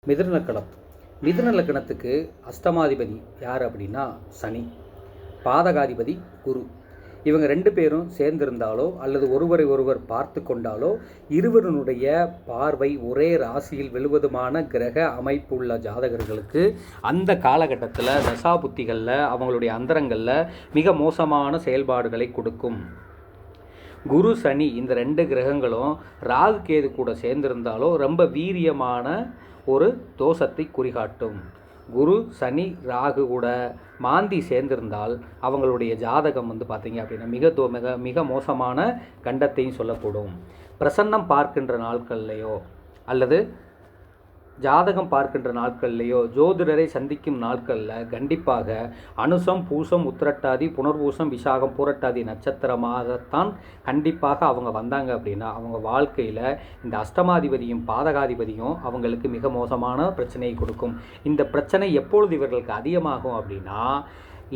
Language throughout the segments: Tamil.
மிதுன லக்கணம். மிதுன லக்கணத்துக்கு அஷ்டமாதிபதி யார் அப்படின்னா சனி, பாதகாதிபதி குரு. இவங்க 2 பேரும் சேர்ந்திருந்தாலோ அல்லது ஒருவரை ஒருவர் பார்த்து கொண்டாலோ இருவருடைய பார்வை ஒரே ராசியில் விழுவதுமான கிரக அமைப்பு உள்ள ஜாதகர்களுக்கு அந்த காலகட்டத்தில் தசாபுத்திகளில் அவங்களுடைய அந்தரங்களில் மிக மோசமான செயல்பாடுகளை கொடுக்கும். குரு சனி இந்த 2 கிரகங்களும் ராகு கேது கூட சேர்ந்திருந்தாலோ ரொம்ப வீரியமான ஒரு தோஷத்தை குறிகாட்டும். குரு சனி ராகு கூட மாந்தி சேர்ந்திருந்தால் அவங்களுடைய ஜாதகம் பார்த்திங்க அப்படின்னா மிக மிக மோசமான கண்டத்தையும் சொல்லப்படும். பிரசன்னம் பார்க்கின்ற நாட்கள்லையோ அல்லது ஜாதகம் பார்க்கின்ற நாட்கள்லையோ ஜோதிடரை சந்திக்கும் நாட்களில் கண்டிப்பாக அனுசம் பூசம் உத்திரட்டாதி புனர்பூசம் விசாகம் பூரட்டாதி நட்சத்திரமாகத்தான் கண்டிப்பாக அவங்க வந்தாங்க அப்படின்னா அவங்க வாழ்க்கையில் இந்த அஷ்டமாதிபதியும் பாதகாதிபதியும் அவங்களுக்கு மிக மோசமான பிரச்சனையை கொடுக்கும். இந்த பிரச்சனை எப்பொழுது இவர்களுக்கு அதிகமாகும் அப்படின்னா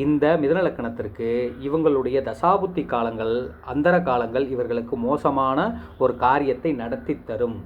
இந்த மிதுன லக்கணத்திற்கு இவங்களுடைய தசாபுத்தி காலங்கள் அந்தர காலங்கள் இவர்களுக்கு மோசமான ஒரு காரியத்தை நடத்தி தரும்.